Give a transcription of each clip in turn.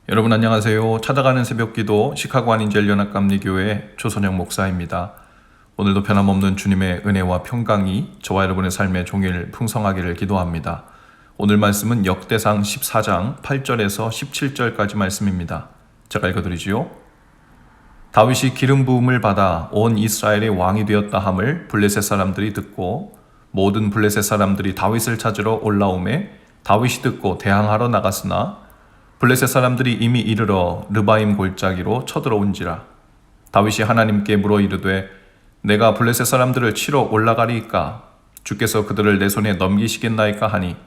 여러분 안녕하세요. 찾아가는 새벽기도 시카고 한인제일연합감리교회 조선영 목사입니다. 오늘도 변함없는 주님의 은혜와 평강이 저와 여러분의 삶에 종일 풍성하기를 기도합니다. 오늘 말씀은 역대상 14장 8절에서 17절까지 말씀입니다. 제가 읽어드리지요. 다윗이 기름 부음을 받아 온 이스라엘의 왕이 되었다 함을 블레셋 사람들이 듣고 모든 블레셋 사람들이 다윗을 찾으러 올라오매 다윗이 듣고 대항하러 나갔으나 블레셋 사람들이 이미 이르러 르바임 골짜기로 쳐들어온지라. 다윗이 하나님께 물어 이르되 내가 블레셋 사람들을 치러 올라가리이까 주께서 그들을 내 손에 넘기시겠나이까 하니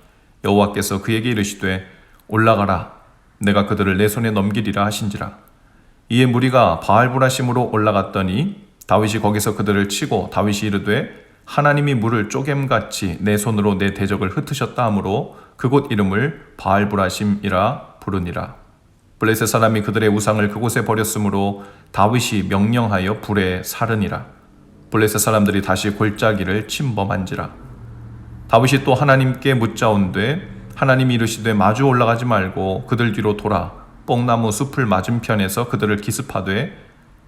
여호와께서 그에게 이르시되 올라가라 내가 그들을 내 손에 넘기리라 하신지라. 이에 무리가 바알브라심으로 올라갔더니 다윗이 거기서 그들을 치고 다윗이 이르되 하나님이 물을 쪼겜같이 내 손으로 내 대적을 흩으셨다 하므로 그곳 이름을 바알브라심이라 부르니라. 블레셋 사람이 그들의 우상을 그곳에 버렸으므로 다윗이 명령하여 불에 사르니라. 블레셋 사람들이 다시 골짜기를 침범한지라. 다윗이 또 하나님께 묻자온되 하나님이 이르시되 마주 올라가지 말고 그들 뒤로 돌아 뽕나무 숲을 맞은편에서 그들을 기습하되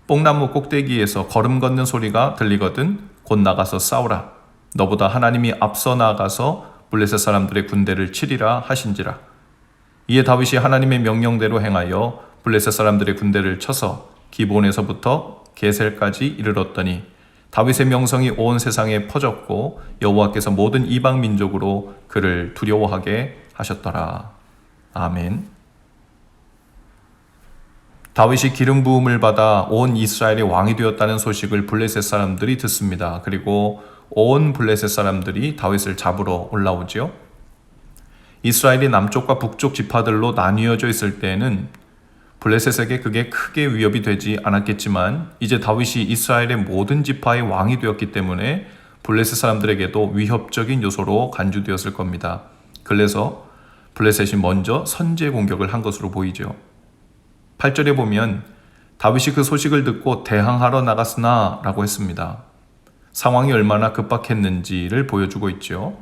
뽕나무 꼭대기에서 걸음 걷는 소리가 들리거든 곧 나가서 싸우라. 너보다 하나님이 앞서 나가서 블레셋 사람들의 군대를 치리라 하신지라. 이에 다윗이 하나님의 명령대로 행하여 블레셋 사람들의 군대를 쳐서 기본에서부터 게셀까지 이르렀더니 다윗의 명성이 온 세상에 퍼졌고 여호와께서 모든 이방 민족으로 그를 두려워하게 하셨더라. 아멘. 다윗이 기름 부음을 받아 온 이스라엘의 왕이 되었다는 소식을 블레셋 사람들이 듣습니다. 그리고 온 블레셋 사람들이 다윗을 잡으러 올라오지요. 이스라엘이 남쪽과 북쪽 지파들로 나뉘어져 있을 때에는 블레셋에게 그게 크게 위협이 되지 않았겠지만 이제 다윗이 이스라엘의 모든 지파의 왕이 되었기 때문에 블레셋 사람들에게도 위협적인 요소로 간주되었을 겁니다. 그래서 블레셋이 먼저 선제 공격을 한 것으로 보이죠. 8절에 보면 다윗이 그 소식을 듣고 대항하러 나갔으나 라고 했습니다. 상황이 얼마나 급박했는지를 보여주고 있죠.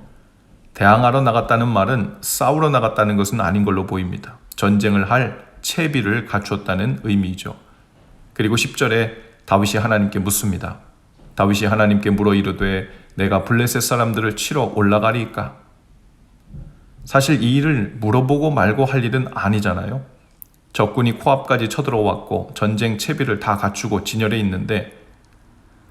대항하러 나갔다는 말은 싸우러 나갔다는 것은 아닌 걸로 보입니다. 전쟁을 할 채비를 갖추었다는 의미이죠. 그리고 10절에 다윗이 하나님께 묻습니다. 다윗이 하나님께 물어 이르되 내가 블레셋 사람들을 치러 올라가리이까? 사실 이 일을 물어보고 말고 할 일은 아니잖아요. 적군이 코앞까지 쳐들어왔고 전쟁 채비를 다 갖추고 진열해 있는데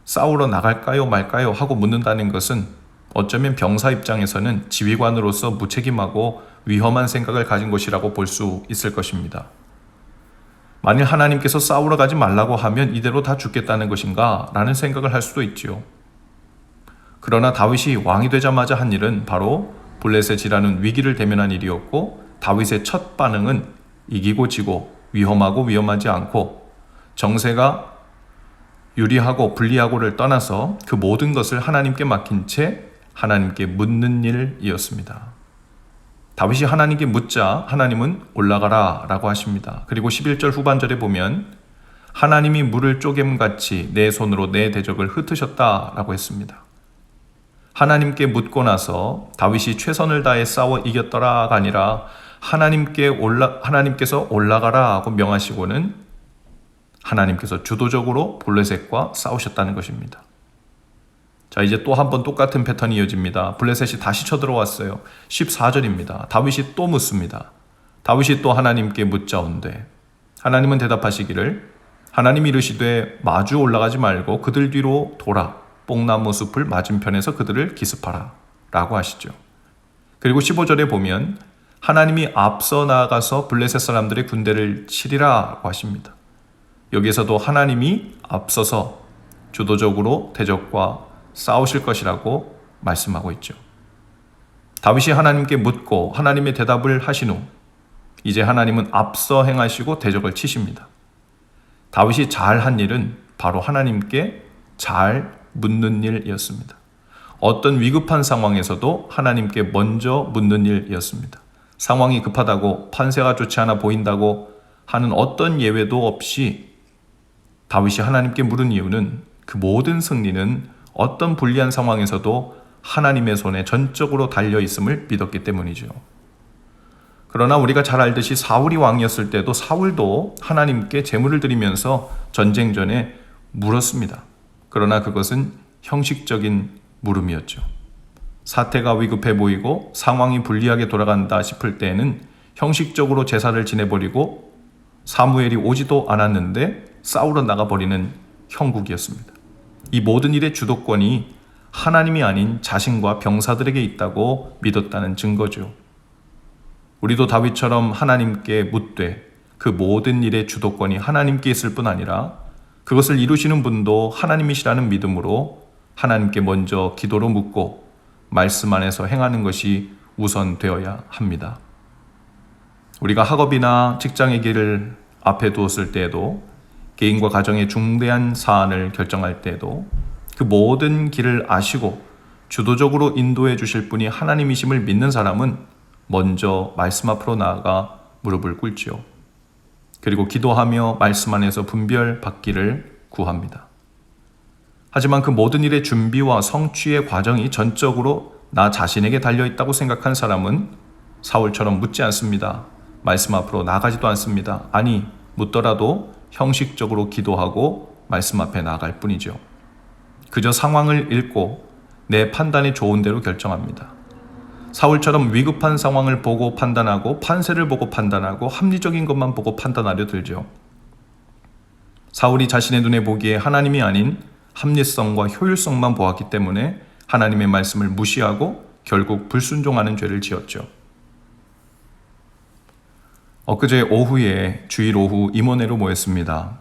싸우러 나갈까요 말까요 하고 묻는다는 것은 어쩌면 병사 입장에서는 지휘관으로서 무책임하고 위험한 생각을 가진 것이라고 볼 수 있을 것입니다. 만일 하나님께서 싸우러 가지 말라고 하면 이대로 다 죽겠다는 것인가? 라는 생각을 할 수도 있지요. 그러나 다윗이 왕이 되자마자 한 일은 바로 블레셋이라는 위기를 대면한 일이었고 다윗의 첫 반응은 이기고 지고 위험하고 위험하지 않고 정세가 유리하고 불리하고를 떠나서 그 모든 것을 하나님께 맡긴 채 하나님께 묻는 일이었습니다. 다윗이 하나님께 묻자 하나님은 올라가라 라고 하십니다. 그리고 11절 후반절에 보면 하나님이 물을 쪼겜같이 내 손으로 내 대적을 흩으셨다 라고 했습니다. 하나님께 묻고 나서 다윗이 최선을 다해 싸워 이겼더라가 아니라 하나님께서 올라가라 하고 명하시고는 하나님께서 주도적으로 블레셋과 싸우셨다는 것입니다. 자, 이제 또 한 번 똑같은 패턴이 이어집니다. 블레셋이 다시 쳐들어왔어요. 14절입니다. 다윗이 또 묻습니다. 다윗이 또 하나님께 묻자온되 하나님은 대답하시기를 하나님이 이르시되 마주 올라가지 말고 그들 뒤로 돌아 뽕나무 숲을 맞은편에서 그들을 기습하라 라고 하시죠. 그리고 15절에 보면 하나님이 앞서 나아가서 블레셋 사람들의 군대를 치리라고 하십니다. 여기에서도 하나님이 앞서서 주도적으로 대적과 싸우실 것이라고 말씀하고 있죠. 다윗이 하나님께 묻고 하나님의 대답을 하신 후 이제 하나님은 앞서 행하시고 대적을 치십니다. 다윗이 잘한 일은 바로 하나님께 잘 묻는 일이었습니다. 어떤 위급한 상황에서도 하나님께 먼저 묻는 일이었습니다. 상황이 급하다고 판세가 좋지 않아 보인다고 하는 어떤 예외도 없이 다윗이 하나님께 물은 이유는 그 모든 승리는 어떤 불리한 상황에서도 하나님의 손에 전적으로 달려 있음을 믿었기 때문이죠. 그러나 우리가 잘 알듯이 사울이 왕이었을 때도 사울도 하나님께 제물을 드리면서 전쟁 전에 물었습니다. 그러나 그것은 형식적인 물음이었죠. 사태가 위급해 보이고 상황이 불리하게 돌아간다 싶을 때에는 형식적으로 제사를 지내버리고 사무엘이 오지도 않았는데 싸우러 나가버리는 형국이었습니다. 이 모든 일의 주도권이 하나님이 아닌 자신과 병사들에게 있다고 믿었다는 증거죠. 우리도 다윗처럼 하나님께 묻되 그 모든 일의 주도권이 하나님께 있을 뿐 아니라 그것을 이루시는 분도 하나님이시라는 믿음으로 하나님께 먼저 기도로 묻고 말씀 안에서 행하는 것이 우선되어야 합니다. 우리가 학업이나 직장의 길을 앞에 두었을 때에도 개인과 가정의 중대한 사안을 결정할 때에도 그 모든 길을 아시고 주도적으로 인도해 주실 분이 하나님이심을 믿는 사람은 먼저 말씀 앞으로 나아가 무릎을 꿇지요. 그리고 기도하며 말씀 안에서 분별받기를 구합니다. 하지만 그 모든 일의 준비와 성취의 과정이 전적으로 나 자신에게 달려있다고 생각한 사람은 사울처럼 묻지 않습니다. 말씀 앞으로 나가지도 않습니다. 아니, 묻더라도 형식적으로 기도하고 말씀 앞에 나아갈 뿐이죠. 그저 상황을 읽고 내 판단이 좋은 대로 결정합니다. 사울처럼 위급한 상황을 보고 판단하고 판세를 보고 판단하고 합리적인 것만 보고 판단하려 들죠. 사울이 자신의 눈에 보기에 하나님이 아닌 합리성과 효율성만 보았기 때문에 하나님의 말씀을 무시하고 결국 불순종하는 죄를 지었죠. 엊그제 오후에 주일 오후 임원회로 모였습니다.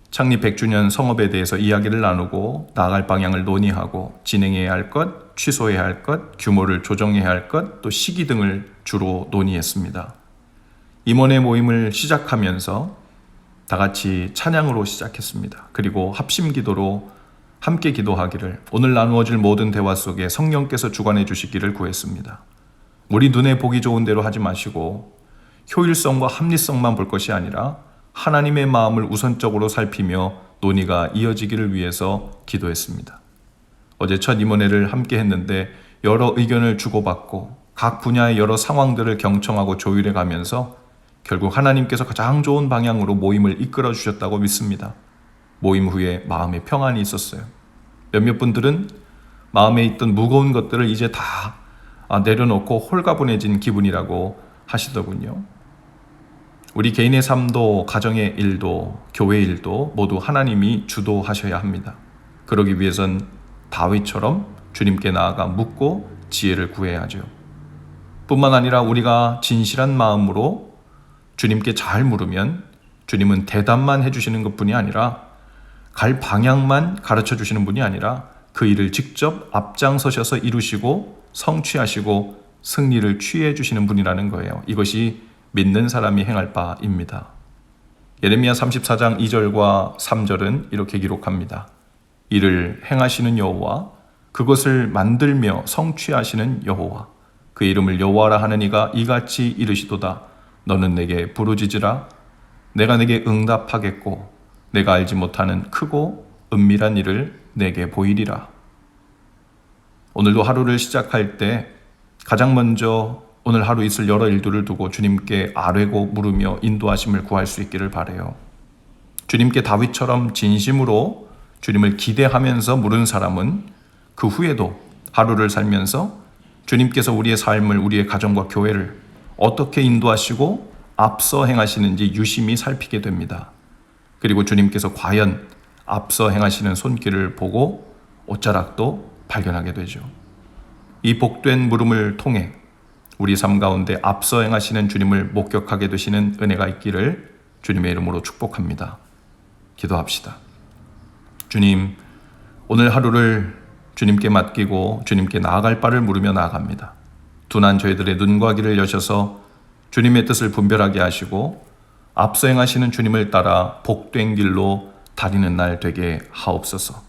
창립 100주년 성업에 대해서 이야기를 나누고 나아갈 방향을 논의하고 진행해야 할 것, 취소해야 할 것, 규모를 조정해야 할 것, 또 시기 등을 주로 논의했습니다. 임원회 모임을 시작하면서 다 같이 찬양으로 시작했습니다. 그리고 합심 기도로 함께 기도하기를 오늘 나누어질 모든 대화 속에 성령께서 주관해 주시기를 구했습니다. 우리 눈에 보기 좋은 대로 하지 마시고 효율성과 합리성만 볼 것이 아니라 하나님의 마음을 우선적으로 살피며 논의가 이어지기를 위해서 기도했습니다. 어제 첫 임원회를 함께 했는데 여러 의견을 주고받고 각 분야의 여러 상황들을 경청하고 조율해 가면서 결국 하나님께서 가장 좋은 방향으로 모임을 이끌어 주셨다고 믿습니다. 모임 후에 마음의 평안이 있었어요. 몇몇 분들은 마음에 있던 무거운 것들을 이제 다 내려놓고 홀가분해진 기분이라고 하시더군요. 우리 개인의 삶도 가정의 일도 교회 일도 모두 하나님이 주도하셔야 합니다. 그러기 위해선 다윗처럼 주님께 나아가 묻고 지혜를 구해야 하죠. 뿐만 아니라 우리가 진실한 마음으로 주님께 잘 물으면 주님은 대답만 해주시는 것뿐이 아니라 갈 방향만 가르쳐 주시는 분이 아니라 그 일을 직접 앞장서셔서 이루시고 성취하시고 승리를 취해 주시는 분이라는 거예요. 이것이 믿는 사람이 행할 바입니다. 예레미야 34장 2절과 3절은 이렇게 기록합니다. 이를 행하시는 여호와 그것을 만들며 성취하시는 여호와 그 이름을 여호와라 하는 이가 이같이 이르시도다. 너는 내게 부르짖으라. 내가 내게 응답하겠고 내가 알지 못하는 크고 은밀한 일을 내게 보이리라. 오늘도 하루를 시작할 때 가장 먼저 오늘 하루 있을 여러 일들을 두고 주님께 아뢰고 물으며 인도하심을 구할 수 있기를 바라요. 주님께 다윗처럼 진심으로 주님을 기대하면서 물은 사람은 그 후에도 하루를 살면서 주님께서 우리의 삶을, 우리의 가정과 교회를 어떻게 인도하시고 앞서 행하시는지 유심히 살피게 됩니다. 그리고 주님께서 과연 앞서 행하시는 손길을 보고 옷자락도 발견하게 되죠. 이 복된 물음을 통해 우리 삶 가운데 앞서 행하시는 주님을 목격하게 되시는 은혜가 있기를 주님의 이름으로 축복합니다. 기도합시다. 주님, 오늘 하루를 주님께 맡기고 주님께 나아갈 바를 물으며 나아갑니다. 둔한 저희들의 눈과 귀를 여셔서 주님의 뜻을 분별하게 하시고 앞서 행하시는 주님을 따라 복된 길로 다니는 날 되게 하옵소서.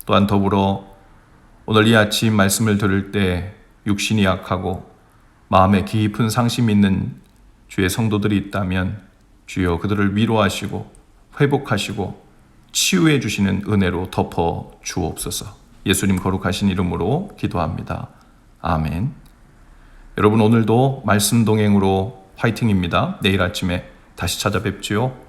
또한 더불어 오늘 이 아침 말씀을 들을 때 육신이 약하고 마음에 깊은 상심이 있는 주의 성도들이 있다면 주여 그들을 위로하시고 회복하시고 치유해 주시는 은혜로 덮어 주옵소서. 예수님 거룩하신 이름으로 기도합니다. 아멘. 여러분 오늘도 말씀 동행으로 화이팅입니다. 내일 아침에 다시 찾아뵙지요.